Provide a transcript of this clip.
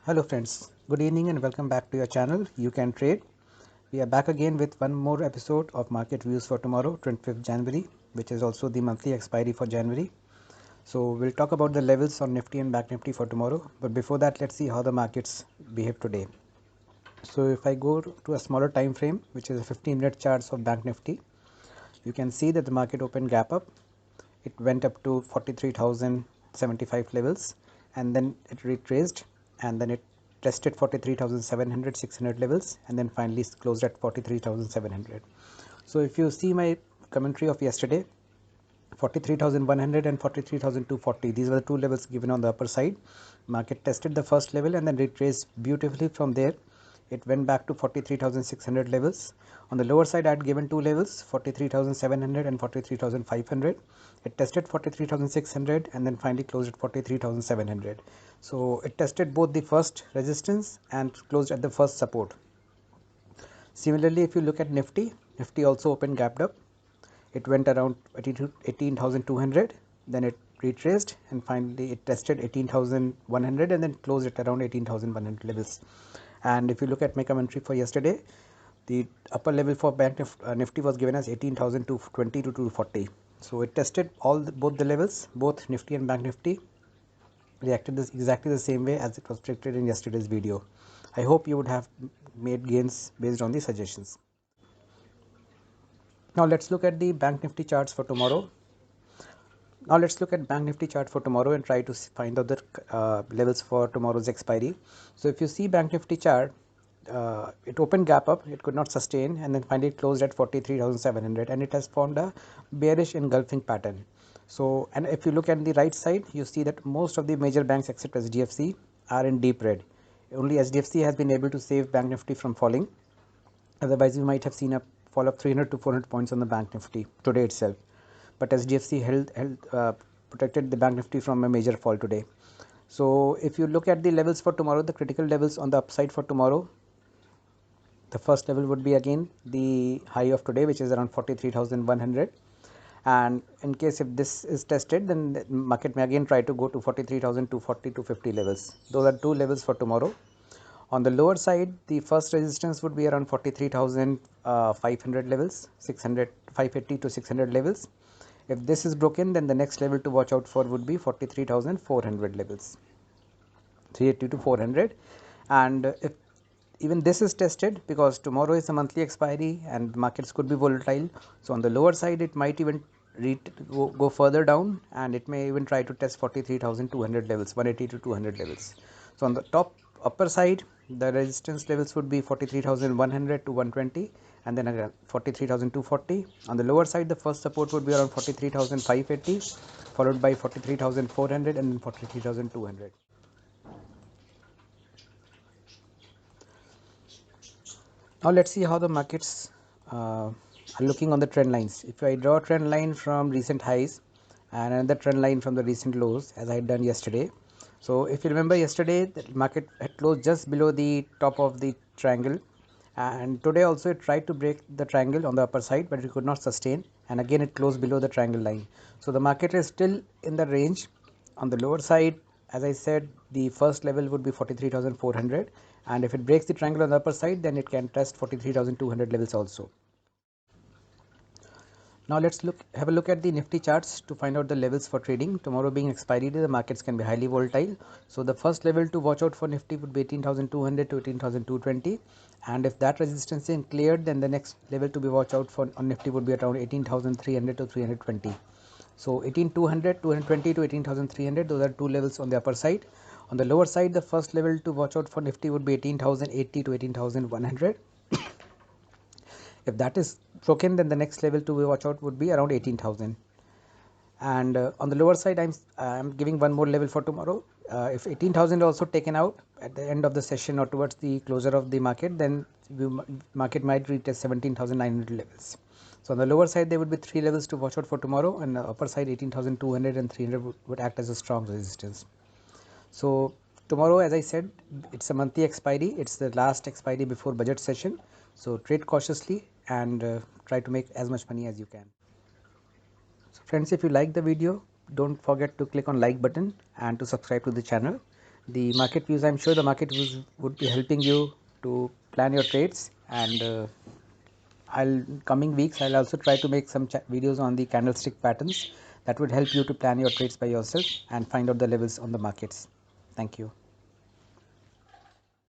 Hello friends, good evening and welcome back to your channel You Can Trade. We are back again with one more episode of market views for tomorrow 25th January, which is also the monthly expiry for January. So we'll talk about the levels on Nifty and BankNifty for tomorrow, but before that let's see how the markets behave today. So if I go to a smaller time frame, which is a 15-minute charts of BankNifty, you can see that the market opened gap up. It went up to 43,075 levels and then it retraced and then it tested 43,700 600 levels and then finally closed at 43,700. So if you see my commentary of yesterday, 43,100 and 43,240, these were the two levels given on the upper side. Market tested the first level and then retraced beautifully from there. It went back to 43,600 levels. On the lower side I had given two levels, 43,700 and 43,500. It tested 43,600 and then finally closed at 43,700. So it tested both the first resistance and closed at the first support. Similarly, if you look at Nifty also opened gapped up. It went around 18,200, then it retraced and finally it tested 18,100 and then closed at around 18,100 levels. And if you look at my commentary for yesterday, the upper level for Nifty was given as 18,220 to 240. So it tested both the levels, both Nifty and Bank Nifty reacted exactly the same way as it was predicted in yesterday's video. I hope you would have made gains based on the suggestions. Now let's look at the Bank Nifty charts for tomorrow. Now let's look at Bank Nifty chart for tomorrow and try to find out the levels for tomorrow's expiry. So if you see Bank Nifty chart, it opened gap up, it could not sustain and then finally closed at 43,700 and it has formed a bearish engulfing pattern. So, and if you look at the right side, you see that most of the major banks except HDFC are in deep red. Only HDFC has been able to save Bank Nifty from falling. Otherwise, we might have seen a fall of 300 to 400 points on the Bank Nifty today itself. But HDFC protected the Bank Nifty from a major fall today. So if you look at the levels for tomorrow, the critical levels on the upside for tomorrow, the first level would be again the high of today, which is around 43,100. And in case if this is tested, then the market may again try to go to 43,240 to 50 levels. Those are two levels for tomorrow. On the lower side, the first resistance would be around 43,500 levels, 580 to 600 levels. If this is broken, then the next level to watch out for would be 43,400 levels, 380 to 400. And if even this is tested, because tomorrow is a monthly expiry and markets could be volatile, so on the lower side it might even go further down and it may even try to test 43,200 levels, 180 to 200 levels. So on the upper side, the resistance levels would be 43,100 to 120 and then again 43,240. On the lower side, the first support would be around 43,580 followed by 43,400 and then 43,200. Now let's see how the markets are looking on the trend lines. If I draw a trend line from recent highs and another trend line from the recent lows, as I had done yesterday. So if you remember yesterday, the market had closed just below the top of the triangle, and today also it tried to break the triangle on the upper side, but it could not sustain, and again it closed below the triangle line. So the market is still in the range. On the lower side, as I said, the first level would be 43,400, and if it breaks the triangle on the upper side, then it can test 43,200 levels also. Now let's have a look at the Nifty charts to find out the levels for trading. Tomorrow being expiry day, the markets can be highly volatile. So the first level to watch out for Nifty would be 18,200 to 18,220, and if that resistance is cleared, then the next level to be watch out for on Nifty would be around 18,300 to 320. So 18,200, 220 to 18,300, those are two levels on the upper side. On the lower side, the first level to watch out for Nifty would be 18,080 to 18,100. If that is broken, then the next level to watch out would be around 18,000. And on the lower side, I'm giving one more level for tomorrow. If 18,000 also taken out at the end of the session or towards the closure of the market, then market might reach 17,900 levels. So on the lower side, there would be three levels to watch out for tomorrow, and the upper side 18,200 and 300 would act as a strong resistance. So tomorrow, as I said, it's a monthly expiry. It's the last expiry before budget session. So trade cautiously and try to make as much money as you can. So friends, if you like the video, don't forget to click on like button and to subscribe to the channel. the market views. I'm sure the market views would be helping you to plan your trades, and coming weeks I'll also try to make some videos on the candlestick patterns that would help you to plan your trades by yourself and find out the levels on the markets. Thank you.